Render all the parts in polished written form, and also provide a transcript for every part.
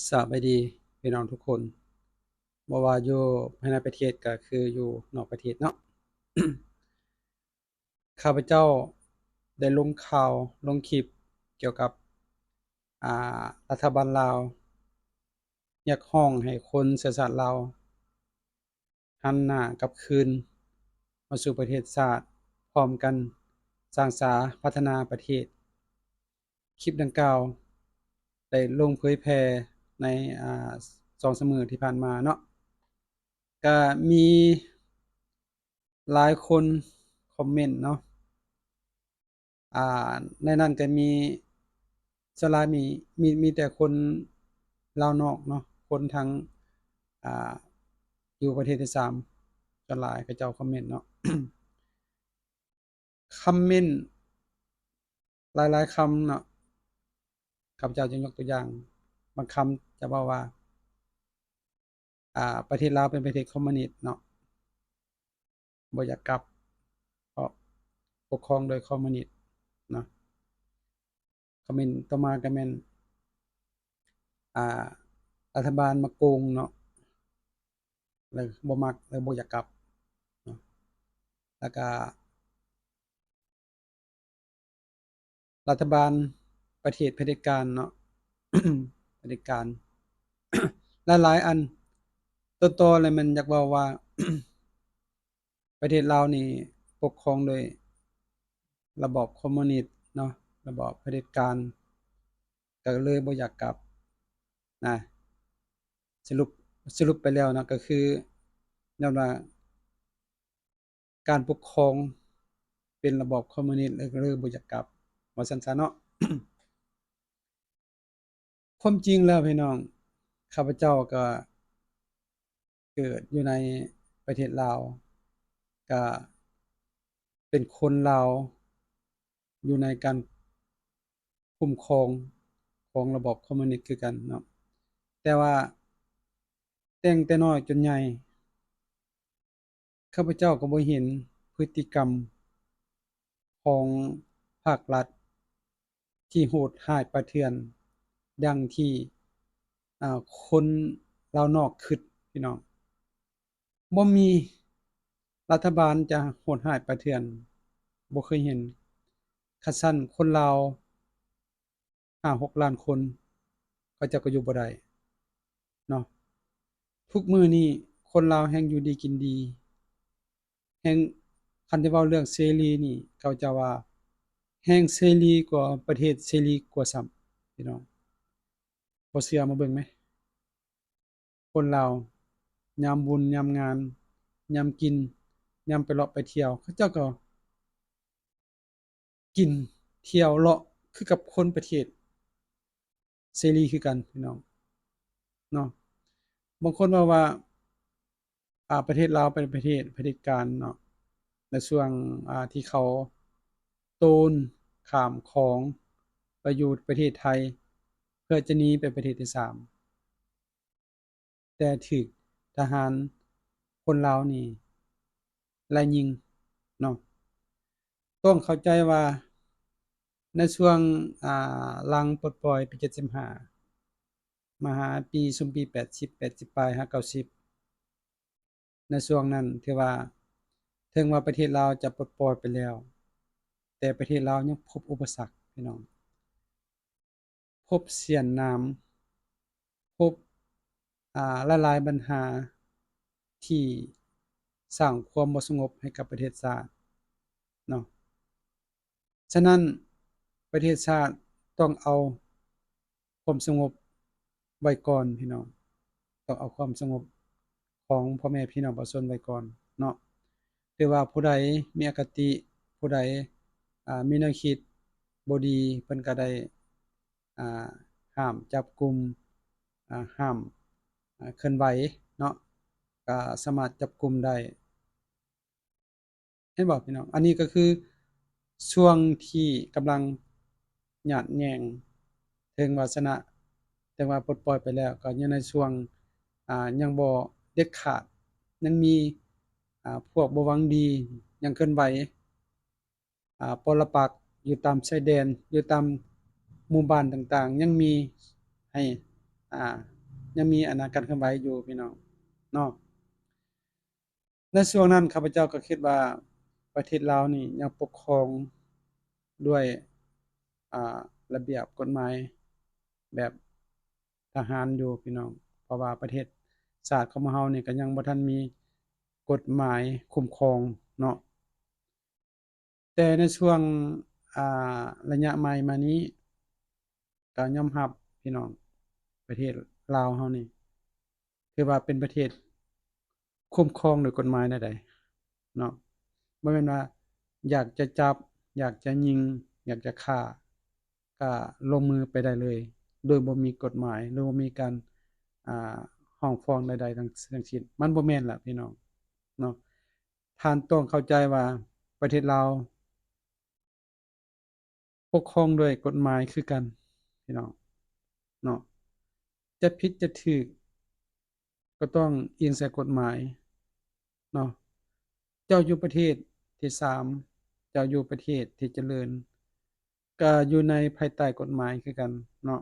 สวัสดีพี่น้องทุกคนบ่ว่าอยู่ภายในประเทศก็คืออยู่นอกประเทศเนาะ ข้าพเจ้าได้ลงข่าวลงคลิปเกี่ยวกับอ่รัฐบาลลาวเรียกร้องให้คนเชื้อชาติลาวหันหน้ากลับคืนมาสู่ประเทศชาติพร้อมกันสร้างสรรค์พัฒนาประเทศคลิปดังกล่าวได้ลงเผยแพร่ในอ่า2-3มื้อที่ผ่านมาเนาะก็มีหลายคนคอมเมนต์เนาะ อ่าในนั้นก็มีส่วนหลายมีแต่คนลาวนอกเนาะคนทางอ่าอยู่ประเทศที่3ส่วนหลายเขาเจ้าคอมเมนต์เนาะ คอมเมนต์หลายๆคำเนาะข้าพเจ้าจะยกตัวอย่างบางคำจะเว้าว่าประเทศลาวเป็นประเทศคอมมิวนิสต์เนาะบ่อยากกลับเพราะปกครองโดยคอมมิวนิสต์เนาะคอมเมนต์ต่อมาก็แม่นอ่ารัฐบาลมาโกงเนาะเลยบ่มักเลยบ่อยากกลับเนาะแล้วก็ รัฐบาลประเทศเผด็จการเนาะ เผด็จการหลายๆอันต่อๆเลยมันอยากเว้าว่าประเทศลาวนี่ปกครองโดยระบอบคอมมิวนิสต์เนาะระบอบเผด็จการก็เลยบ่อยากกลับนะสรุปไปแล้วนะก็คือย้อนว่าการปกครองเป็นระบอบคอมมิวนิสต์เลยบ่อยากกลับว่าซั่นซะเนาะ ความจริงแล้วพี่น้องข้าพเจ้าก็เกิดอยู่ในประเทศลาวก็เป็นคนลาวอยู่ในการคุ้มครองของระบอบคอมมิวนิสต์คือกันเนาะแต่ว่าแต่งแต่น้อยจนใหญ่ข้าพเจ้าก็บ่เห็นพฤติกรรมของภาครัฐที่โหดร้ายป่าเถื่อนดังที่คนลาวนอกคิดพี่น้องบ่มีรัฐบาลจะโหดร้ายป่าเถื่อนบ่เคยเห็นคันซั้นคนลาว5-6ล้านคนเขาเจ้าก็อยู่บ่ได้เนาะทุกมื้อนี้คนลาวแฮ่งอยู่ดีกินดีแฮ่งคันสิเว้าเรื่องเสรีนี่เขาเจ้าว่าแฮ่งเสรีกว่าประเทศเสรีกว่าซ้ำพี่น้องบ่เชื่อมาเบิ่งไหมคนลาวยามบุญยามงานยามกินยามไปเลาะไปเที่ยวเขาเจ้าก็กินเที่ยวเลาะคือกับคนประเทศเสรีคือกันพี่น้องเนาะบางคนว่าประเทศลาวเป็นประเทศเผด็จการเนาะในช่วงที่เขาโจรข้ามของไปอยู่ประเทศไทยเพื่อจะหนีไปประเทศที่3แต่ถูกทหารคนลาวนี่ไล่ยิงเนาะต้องเข้าใจว่าในช่วงหลังปลดปล่อยปี75มาหาปีซุมปี80ปลายหา90ในช่วงนั้นที่ว่าถึงว่าประเทศลาวจะปลดปล่อยไปแล้วแต่ประเทศลาวยังพบอุปสรรคพี่น้อง พบเสียนน้ำพบหลายๆปัญหาที่สร้างความบ่สงบให้กับประเทศชาติเนาะฉะนั้นประเทศชาติต้องเอาความสงบไว้ก่อนพี่น้องต้องเอาความสงบของพ่อแม่พี่น้องประชาชนไว้ก่อนเนาะหรือว่าผู้ใดมีอคติผู้ใดมีแนวคิดบ่ดีเพิ่นก็ได้อ่าห้ามจับกลุ่มห้ามเคลื่อนไหวเนาะก็สามารถจับกลุ่มได้เห็นบ่พี่น้องอันนี้ก็คือช่วงที่กำลังหยาดแหย่งถึงวาสนะแต่ว่าปลดปล่อยไปแล้วก็ยังในช่วงยังบ่เด็ดขาดยังมีพวกบ่หวังดียังเคลื่อนไหวปรปักษ์อยู่ตามชายแดนอยู่ตามหมู่บ้านต่างๆยังมีให้ อ่ายังมีการเคลื่อนไหวอยู่พี่น้องเนาะในช่วงนั้นข้าพเจ้าก็คิดว่าประเทศลาวนี่ยังปกครองด้วยอ่าระเบียบกฎหมายแบบทหารอยู่พี่น้องเพราะว่าประเทศชาติของเฮานี่ก็ยังบ่ทันมีกฎหมายคุ้มครองเนาะแต่ในช่วงอ่ระยะใหม่มานี้ก็ยอมรับพี่น้องประเทศลาวเฮานี่ถือว่าเป็นประเทศคุ้มครองด้วยกฎหมายแนวใดเนาะบ่แม่นว่าอยากจะจับอยากจะยิงอยากจะฆ่าก็ลงมือไปได้เลยโดยบ่มีกฎหมายหรือบ่มีการอ่าร้องฟ้องใดๆทั้งสิ้นมันบ่แม่นล่ะพี่น้องเนาะท่านต้องเข้าใจว่าประเทศลาวปกครองด้วยกฎหมายคือกันพี่น้องเนาะจะผิดจะถูกก็ต้องอิงใส่กฎหมายเนาะเจ้าอยู่ประเทศที่3เจ้าอยู่ประเทศที่เจริญก็อยู่ในภายใต้กฎหมายคือกันเนาะ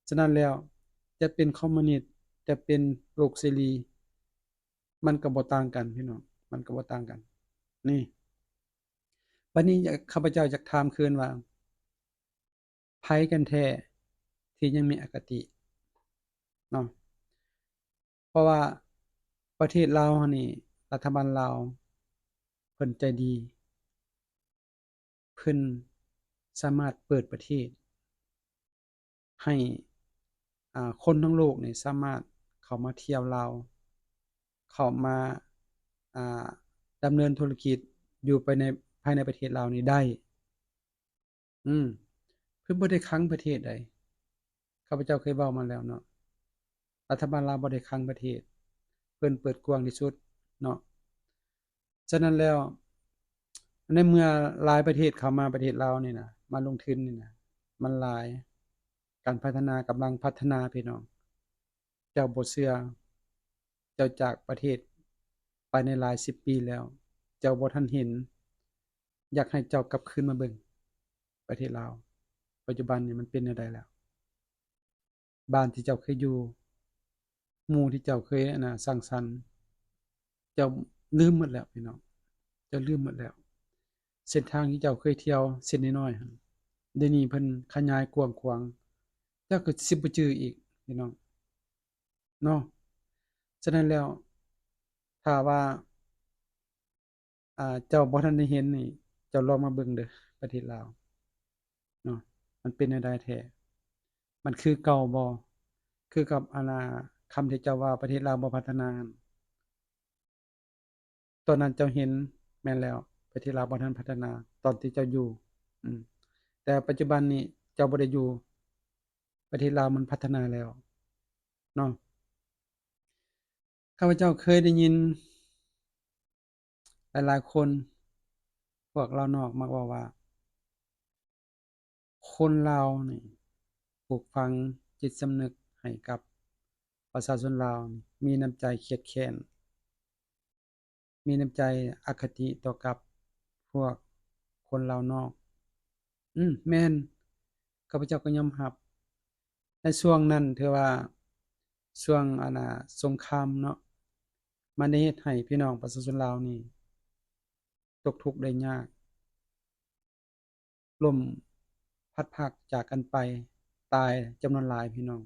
ฉะนั้นแล้วจะเป็นคอมมิวนิสต์จะเป็นโลกเสรีมันก็บ่ต่างกันพี่น้องมันก็บ่ต่างกันนี่บัดนี้ข้าพเจ้าอยากถามคืนว่าไผกันแท้ที่ยังมีอคติเนาะเพราะว่าประเทศลาวเรานี่รัฐบาลลาวเพิ่นใจดีเพิ่นสามารถเปิดประเทศให้คนทั้งโลกนี่สามารถเข้ามาเที่ยวลาวเข้ามาอ่าดำเนินธุรกิจอยู่ภายในประเทศลาวนี้ได้อืมเพิ่นบ่ได้ขังประเทศใดข้าพเจ้าเคยเว้ามาแล้วเนาะรัฐบาลลาวบ่ได้ขังประเทศเพิ่นเปิดกว้างที่สุดเนาะฉะนั้นแล้วในเมื่อหลายประเทศเข้ามาประเทศลาวนี่น่ะมาลงทุนนี่น่ะมันหลายการพัฒนากำลังพัฒนาพี่น้องเจ้าบ่เชื่อเจ้าจากประเทศไปในหลายสิบปีแล้วเจ้าบ่ทันเห็นอยากให้เจ้ากลับคืนมาเบิ่งประเทศลาวปัจจุบันนี่มันเป็นแนวใดแล้วบ้านที่เจ้าเคยอยู่หมู่ที่เจ้าเคยสร้างสรรค์เจ้าลืมหมดแล้วพี่น้องเจ้าลืมหมดแล้วเส้นทางที่เจ้าเคยเที่ยวเส้นน้อยๆหั่นเดี๋ยวนี้เพิ่นขยายกว้างขวางเจ้าก็สิบ่จื้ออีกพี่น้องเนาะฉะนั้นแล้วถ้าว่าเจ้าบ่ทันได้เห็นนี่เจ้าลองมาเบิ่งเด้อประเทศลาวเนาะมันเป็นแนวใดแท้มันคือเก่าบ่คือกับคำที่เจ้าว่าประเทศลาวบ่พัฒนาหั่นตอนนั้นเจ้าเห็นแม่นแล้วประเทศลาวบ่ทันพัฒนาตอนที่เจ้าอยู่อืมแต่ปัจจุบันนี้เจ้าบ่ได้อยู่ประเทศลาวมันพัฒนาแล้วเนาะข้าพเจ้าเคยได้ยินหลายๆคนพวกลาวนอกมักเว้าว่าคนลาวนี่ปลูกฝังจิตสำนึกให้กับประชาชนลาวนี่มีน้ำใจเคียดแค้นมีน้ำใจอคติต่อกับพวกคนลาวนอกแม่นข้าพเจ้าก็ยอมรับในช่วงนั้นถือว่าช่วงสงครามเนาะมันได้เฮ็ดให้พี่น้องประชาชนลาวนี่ตกทุกข์ได้ยากล้มพลัดพรากจากกันไปตายจำนวนหลายพี่น้อง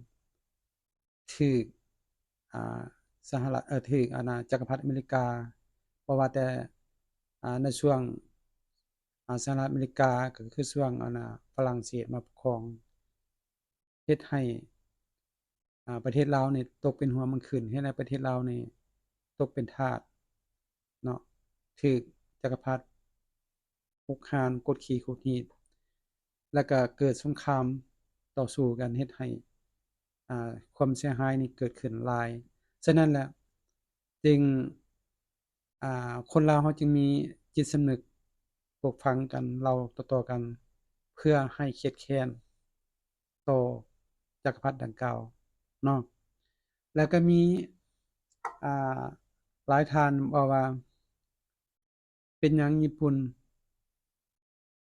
ถูกอ่าสหรัฐถูกจักรพรรดิอเมริกาบ่ว่าแต่ในช่วงสหรัฐอเมริกาก็คือช่วงฝรั่งเศสมาปกครองเฮ็ดให้ประเทศลาวนี่ตกเป็นหัวเมันขึ้นเฮ็ดให้ประเทศลาวนี่ตกเป็นทาสเนาะถูกจักรพรรดิคุกคานกดขี่ข่มเหงแล้วก็เกิดสงครามต่อสู้กันเฮ็ดให้ความเสียหายนี่เกิดขึ้นหลายฉะนั้นแหละจึงคนลาวเราจึงมีจิตสำนึกปลูกฝังกันเราต่อๆกันเพื่อให้เคียดแค้นต่อจักรพรรดิดังกล่าวเนาะแล้วก็มีอ่าหลายท่านเว้าว่าเป็นหยังญี่ปุ่น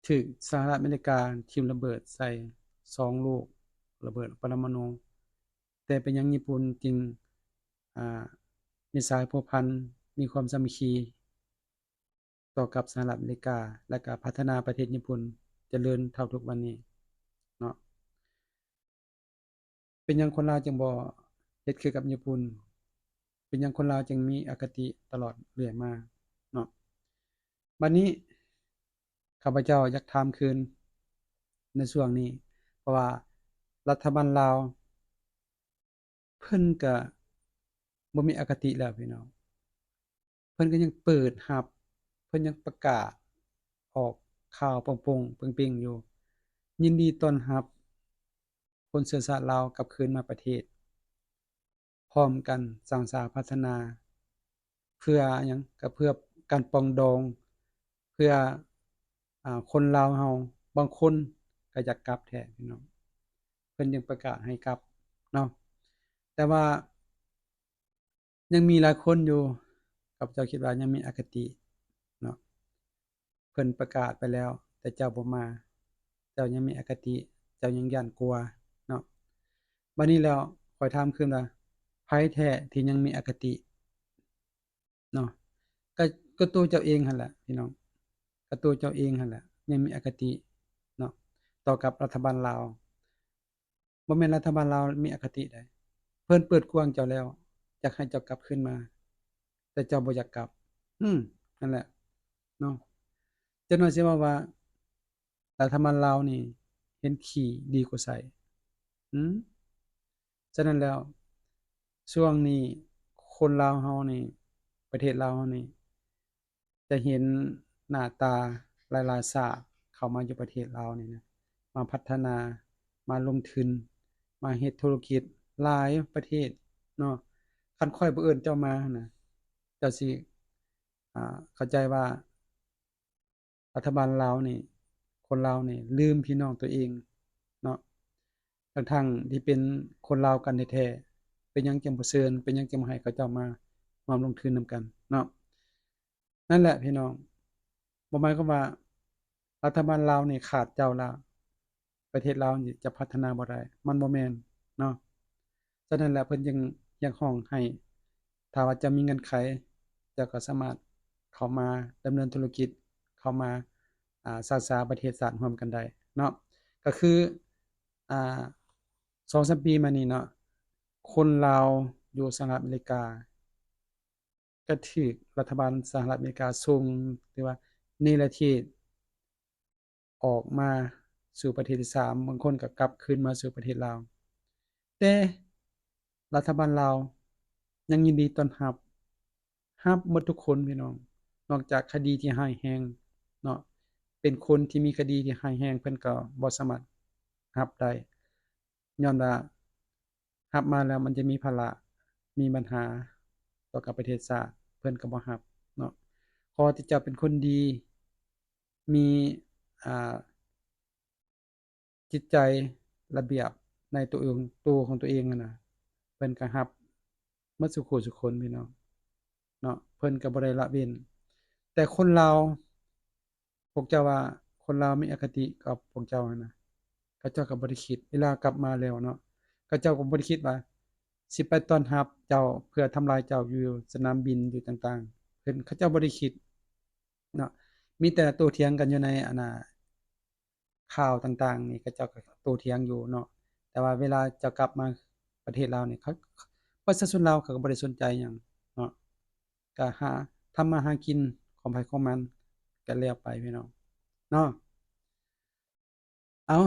ถูกสหรัฐอเมริกาทิ่มระเบิดใส่2ลูกระเบิดปรมาณู แต่เป็นหยังญี่ปุ่นจึงอ่ามีสายพัวพันมีความสามัคคีต่อกับสหรัฐอเมริกาและก็พัฒนาประเทศญี่ปุ่นเจริญเท่าทุกวันนี้เนาะเป็นหยังคนลาวจึงบ่เฮ็ดคือกับญี่ปุ่นเป็นหยังคนลาวจึงมีอคติตลอดเรื่อยมาเนาะบัดนี้ข้าพเจ้าอยากถามคืนในช่วงนี้เพราะว่ารัฐบาลลาวเพิ่นก็บ่มีอคติแล้วพี่น้องเพิ่นก็ยังเปิดรับเพิ่นยังประกาศออกข่าวโปร่งๆเปร่งๆอยู่ยินดีต้อนรับคนเชื้อชาติลาวกลับคืนมาประเทศพร้อมกันสร้างสรรค์พัฒนาเพื่อหยังก็เพื่อการปรองดองเพื่อคนลาวเฮาบางคนก็อยากกลับแท้พี่น้องเพิ่นยังประกาศให้กลับเนาะแต่ว่ายังมีหลายคนอยู่ข้าพเจ้าคิดว่ายังมีอคติเนาะเพิ่นประกาศไปแล้วแต่เจ้าบ่มาเจ้ายังมีอคติเจ้ายังย้านกลัวเนาะบัดนี้แล้วข้อยถามคืนว่าไผแท้ที่ยังมีอคติเนาะก็ก็ตัวเจ้าเองหั่นแหละพี่น้องก็ตัวเจ้าเองหั่นแหละยังมีอคติเนาะต่อกับรัฐบาลลาวบ่แม่นรัฐบาลลาวมีอคติใดเพิ่นเปิดกว้างเจ้าแล้วอยากให้เจ้ากลับคืนมาแต่เจ้าบ่อยากกลับนั่นแหละเนาะจักหน่อยสิว่ารัฐบาลลาวนี่เห็นขี้ดีกว่าไสอืมฉะนั้นแล้วช่วงนี้คนลาวเฮานี่ประเทศลาวเฮานี่จะเห็นหน้าตาหลายๆชาติเข้ามาอยู่ประเทศลาวนี่นะมาพัฒนามาลงทุนมาเฮ็ดธุรกิจหลายประเทศเนาะคันข้อยบ่เอิ้นเจ้ามาหั่นน่ะเจ้าสิเข้าใจว่ารัฐบาลลาวนี่คนลาวนี่ลืมพี่น้องตัวเองเนาะทั้งๆที่เป็นคนลาวกันแท้ๆเป็นหยังจังบ่เชิญเป็นหยังจังบ่ให้เขาเจ้ามาร่วมลงทุนนำกันเนาะนั่นแหละพี่น้องบ่หมายความว่ารัฐบาลลาวนี่ขาดเจ้าแล้วประเทศลาวนี่จะพัฒนาบ่ได้มันบ่แม่นเนาะฉะนั้นแล้วเพิ่นจึงอยากร้องให้ถ้าว่าจะมีเงื่อนไขเจ้าก็สามารถเข้ามาดำเนินธุรกิจเข้ามาสร้างสรรค์ประเทศชาติร่วมกันได้เนาะก็คืออ่า2-3 ปีมานี้เนาะคนลาวอยู่สหรัฐอเมริกาก็ถูกรัฐบาลสหรัฐอเมริกาส่งหรือว่าเนรเทศออกมาสู่ประเทศที่3บางคนก็กลับคืนมาสู่ประเทศลาวแต่รัฐบาลลาวยังยินดีต้อนรับหมดทุกคนพี่น้องนอกจากคดีที่ร้ายแรงเนาะเป็นคนที่มีคดีที่ร้ายแรงเพิ่นก็บ่สามารถรับได้ย้อนว่ารับมาแล้วมันจะมีภาระมีปัญหาต่อกับประเทศชาติเพิ่นก็บ่รับเนาะขอที่เจ้าเป็นคนดีมีอ่าจิตใจระเบียบในตัวของตัวเองน่ะเพิ่นก็รับหมดซุผู้ซุคนพี่น้องเนาะเพิ่นก็บ่ได้ละเว้นแต่คนลาวพวกเจ้าว่าคนลาวมีอคติกับพวกเจ้าหั้นน่ะเขาเจ้าก็บ่ได้คิดเวลากลับมาแล้วเนาะเขาเจ้าก็บ่ได้คิดว่าสิไปต้อนรับเจ้าเพื่อทำลายเจ้าอยู่สนามบินอยู่ต่างๆเพิ่นเขาเจ้าบ่ได้คิดเนาะมีแต่โต้เถียงกันอยู่ในอันน่ะข่าวต่างๆนี่เขาเจ้าก็โต้เถียงอยู่เนาะแต่ว่าเวลาเจ้ากลับมาประเทศลาวนี่เขาประชาชนลาวเขาก็บ่ได้สนใจหยังเนาะก็ทำมาหากินของไผของมันก็แล้วไปพี่น้องเนาะเอ้า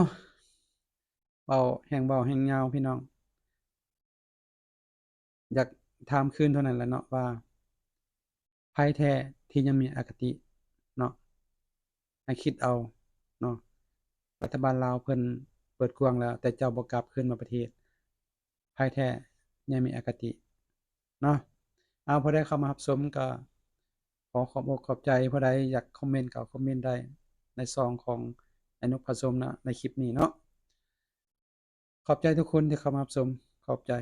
เว้าแฮ่งยาวพี่น้องอยากถามคืนเท่านั้นแหละเนาะว่าไผแท้ที่ยังมีอคติเนาะให้คิดเอาเนาะรัฐบาลลาวเพิ่นเปิดกว้างแล้วแต่เจ้าบ่กลับคืนมาประเทศไผแท้ยังมีอคติเนาะเอาผู้ใดเข้ามารับชมก็ขอขอบอกขอบใจผู้ใดอยากคอมเมนต์ก็คอมเมนต์ได้ในช่องของไอ้นกผสมนะในคลิปนี้เนาะขอบใจทุกคนที่เข้ามารับชมขอบใจ